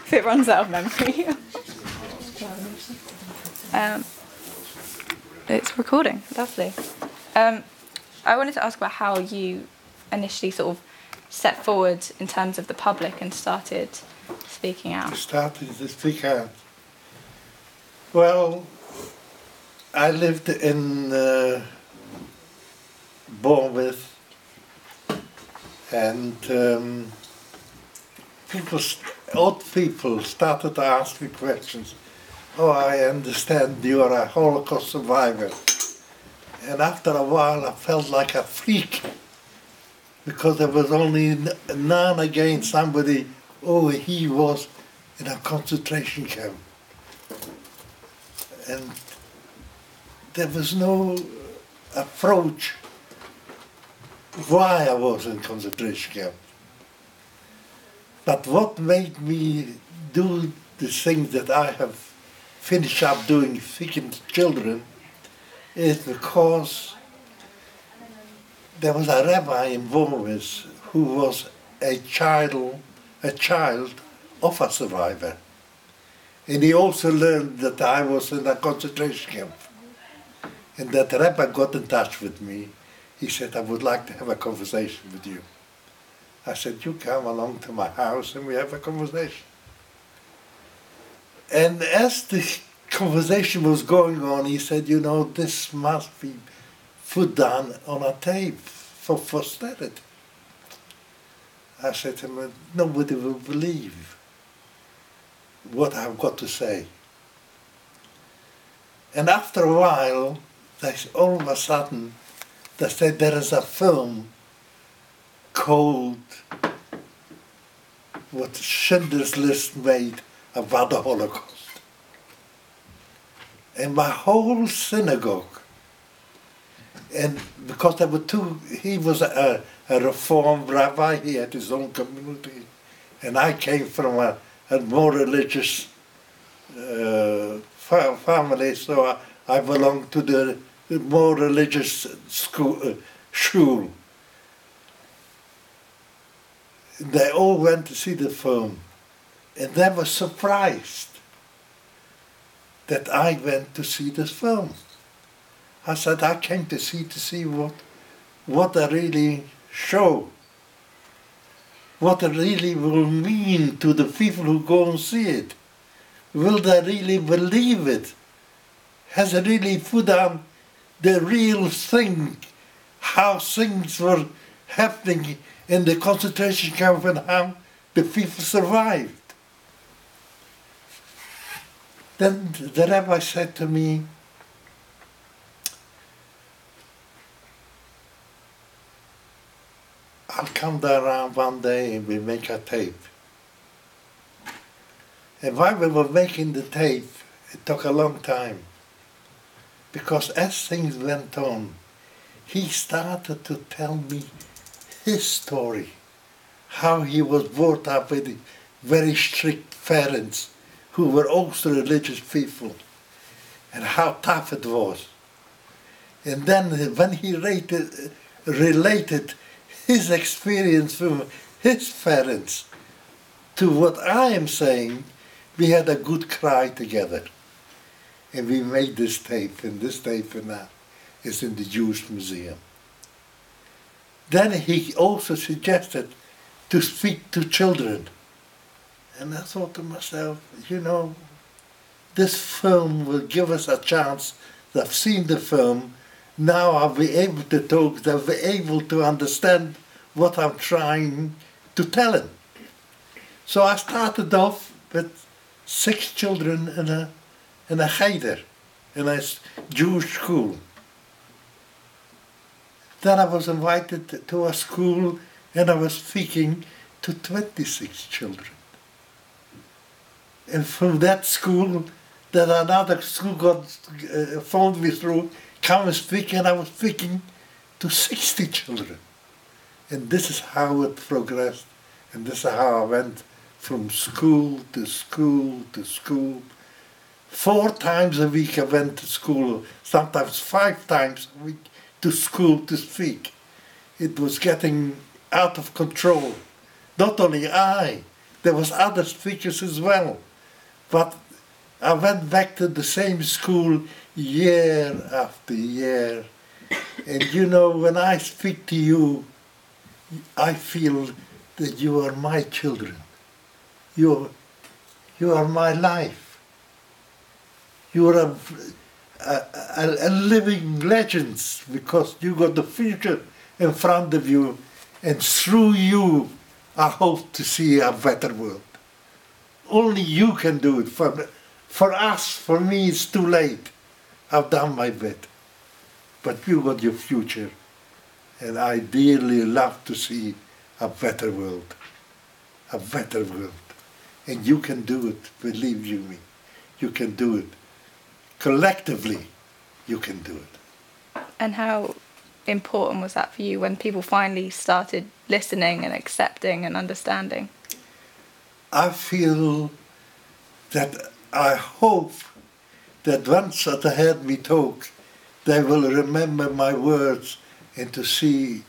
if it runs out of memory. It's recording, lovely. I wanted to ask about how you initially sort of stepped forward in terms of the public and started speaking out. Started to speak out. Well, I lived in Bournemouth, and old people started to ask me questions. Oh, I understand you are a Holocaust survivor. And after a while I felt like a freak, because there was only now and again somebody, oh, he was in a concentration camp. And there was no approach why I was in concentration camp. But what made me do the things that I have finished up doing, speaking to children, is because there was a rabbi in Bournemouth who was a child of a survivor. And he also learned that I was in a concentration camp. And that rabbi got in touch with me. He said, I would like to have a conversation with you. I said, you come along to my house and we have a conversation. And as the conversation was going on, he said, you know, this must be put down on a tape for posterity. I said to him, nobody will believe what I've got to say. And after a while, all of a sudden, they said there is a film called what Schindler's List made about the Holocaust. And my whole synagogue, and because there were two, he was a Reformed rabbi, he had his own community, and I came from a more religious family, so I belonged to the more religious shul. They all went to see the film, and they were surprised that I went to see this film. I said, I came to see what they really show, what it really will mean to the people who go and see it. Will they really believe it? Has it really put on the real thing, how things were happening in the concentration camp and how the people survived? Then the rabbi said to me, I'll come there around one day and we make a tape. And while we were making the tape, it took a long time. Because as things went on, he started to tell me his story, how he was brought up with very strict parents who were also religious people, and how tough it was. And then when he related his experience from his parents to what I am saying, we had a good cry together. And we made this tape, and this tape now is in the Jewish Museum. Then he also suggested to speak to children. And I thought to myself, you know, this film will give us a chance. They've seen the film. Now I'll be able to talk. They'll be able to understand what I'm trying to tell them. So I started off with 6 children in a cheder, in a Jewish school. Then I was invited to a school and I was speaking to 26 children. And from that school, then another school got phoned me through, come and speak, and I was speaking to 60 children. And this is how it progressed, and this is how I went from school to school to school. 4 times a week I went to school, sometimes 5 times a week to school to speak. It was getting out of control. Not only I, There was other speakers as well. But I went back to the same school year after year. And you know, when I speak to you, I feel that you are my children. You are my life. You are a living legend, because you got the future in front of you, and through you I hope to see a better world. Only you can do it. For us, for me, it's too late. I've done my bit. But you got your future, and I dearly love to see a better world. A better world. And you can do it, believe you me. You can do it. Collectively, you can do it. And how important was that for you when people finally started listening and accepting and understanding? I feel that I hope that once that they heard me talk, they will remember my words and to see,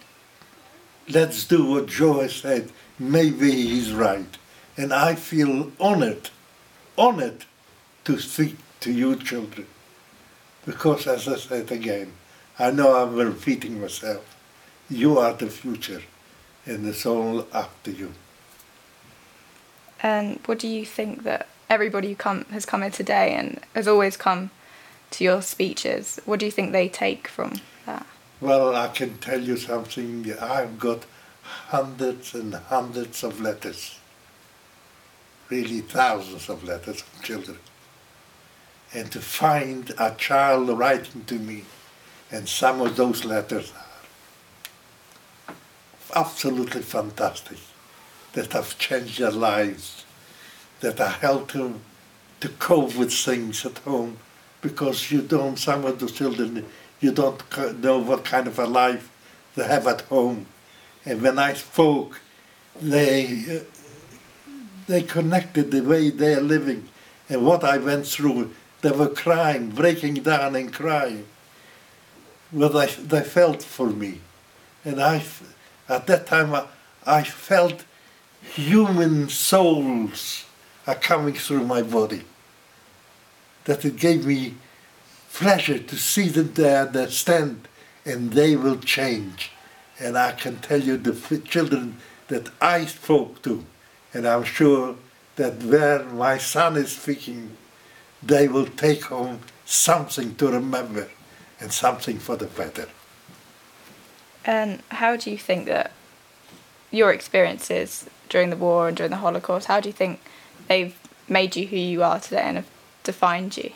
let's do what Joe said, maybe he's right. And I feel honored to speak to you children. Because as I said again, I know I'm repeating myself, you are the future, and it's all up to you. And what do you think that everybody who has come here today and has always come to your speeches, what do you think they take from that? Well, I can tell you something. I've got hundreds and hundreds of letters, really thousands of letters from children. And to find a child writing to me, and some of those letters are absolutely fantastic, that have changed their lives, that are helped them to cope with things at home, because you don't, some of the children, you don't know what kind of a life they have at home. And when I spoke, they connected the way they are living and what I went through. They were crying, breaking down and crying. Well, they felt for me. And at that time, I felt human souls are coming through my body. That it gave me pleasure to see them there, they stand, and they will change. And I can tell you the children that I spoke to, and I'm sure that where my son is speaking, they will take home something to remember and something for the better. And how do you think that your experiences during the war and during the Holocaust, how do you think they've made you who you are today and have defined you?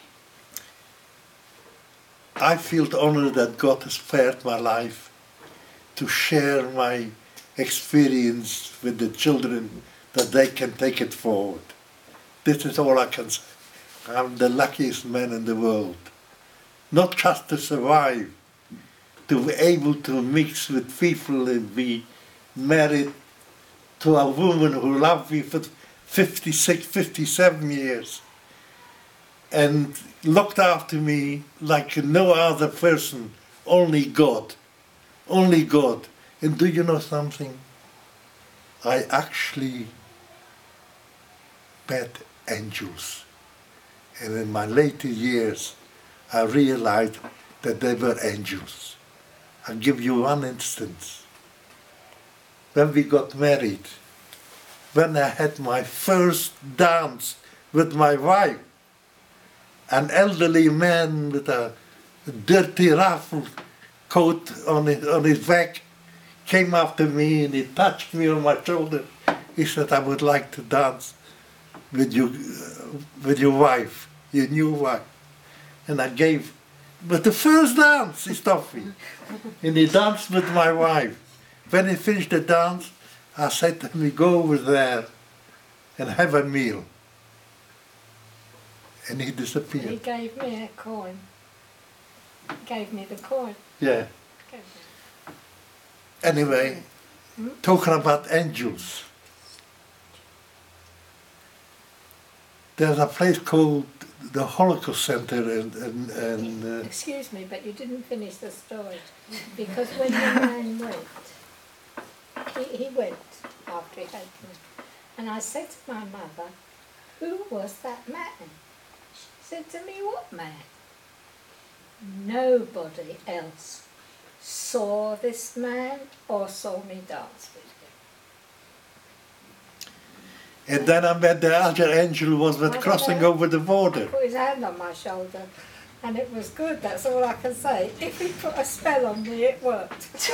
I feel honored that God has spared my life to share my experience with the children, that they can take it forward. This is all I can say. I'm the luckiest man in the world. Not just to survive, to be able to mix with people and be married to a woman who loved me for 56, 57 years and looked after me like no other person, only God. Only God. And do you know something? I actually met angels. And in my later years, I realized that they were angels. I'll give you one instance. When we got married, when I had my first dance with my wife, an elderly man with a dirty ruffled coat on his back came after me and he touched me on my shoulder. He said, I would like to dance with your wife, your new wife. And I gave, but the first dance he stopped me. And he danced with my wife. When he finished the dance, I said to him, go over there and have a meal. And he disappeared. He gave me a coin. He gave me the coin. Yeah. Anyway, talking about angels. There's a place called the Holocaust Center and Excuse me, but you didn't finish the story. Because when the man went, he went after he had me. And I said to my mother, who was that man? She said to me, what man? Nobody else saw this man or saw me dance with him. And then I met the other angel was with crossing over the He border. put his hand on my shoulder and it was good, that's all I can say. If he put a spell on me, it worked.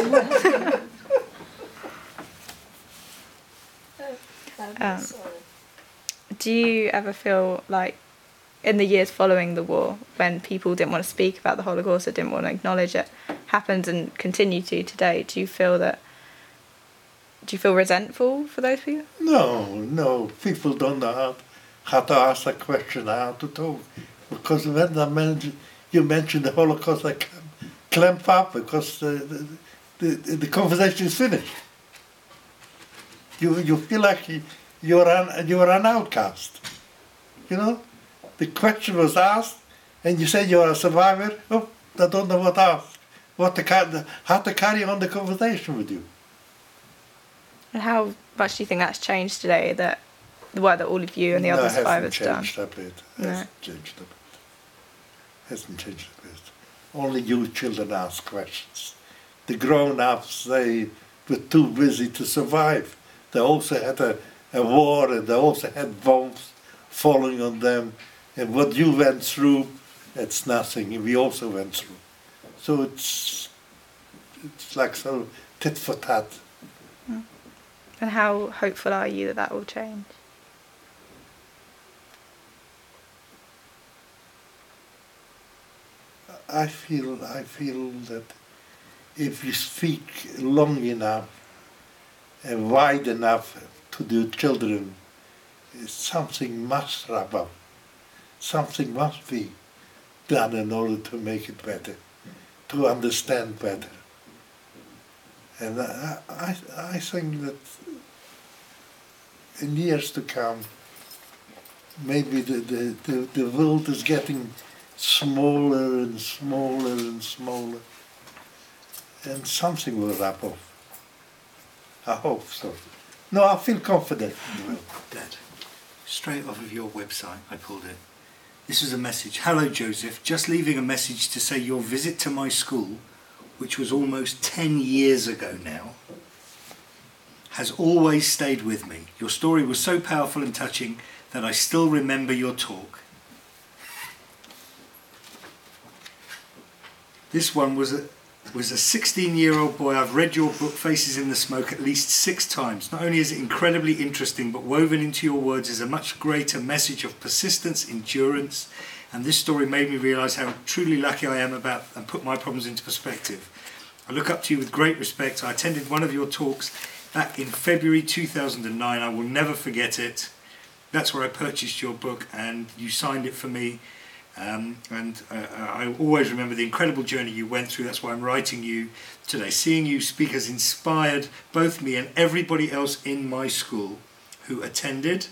Do you ever feel like in the years following the war, when people didn't want to speak about the Holocaust or didn't want to acknowledge it, happened and continue to today, do you feel resentful for those people? No, people don't know how to ask a question, how to talk. Because when you mention the Holocaust, I clamp up because the conversation is finished. You feel like you're an outcast. You know? The question was asked, and you say you're a survivor. Oh, I don't know what to ask. How to carry on the conversation with you. And how much do you think that's changed today, that the work that all of you and the other survivors done? Hasn't changed a bit. Hasn't changed a bit. Only you children ask questions. The grown-ups, they were too busy to survive. They also had a war, and they also had bombs falling on them. And what you went through, it's nothing. We also went through. So it's like so tit for tat. And how hopeful are you that will change? I feel that if you speak long enough and wide enough to the children, something must wrap up. Something must be done in order to make it better, to understand better. And I think that in years to come, maybe the world is getting smaller and smaller and smaller, and something will wrap up. I hope so. No, I feel confident. Dad, straight off of your website, I pulled it. This is a message. Hello, Joseph. Just leaving a message to say your visit to my school, which was almost 10 years ago now, has always stayed with me. Your story was so powerful and touching that I still remember your talk. This one was a 16-year-old boy. I've read your book, Faces in the Smoke, at least 6 times. Not only is it incredibly interesting, but woven into your words is a much greater message of persistence, endurance, and this story made me realise how truly lucky I am and put my problems into perspective. I look up to you with great respect. I attended one of your talks back in February 2009. I will never forget it. That's where I purchased your book and you signed it for me. I always remember the incredible journey you went through. That's why I'm writing you today. Seeing you speak has inspired both me and everybody else in my school who attended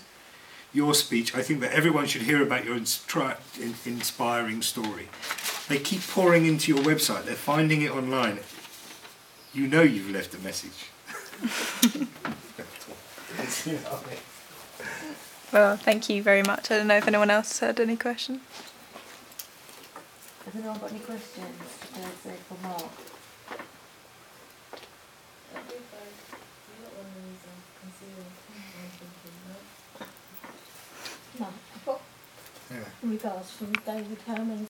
your speech. I think that everyone should hear about your inspiring story. They keep pouring into your website. They're finding it online. You know you've left a message. Well, thank you very much. I don't know if anyone else had any questions. Has anyone got any questions say for Mark? No, I've got regards from David Herman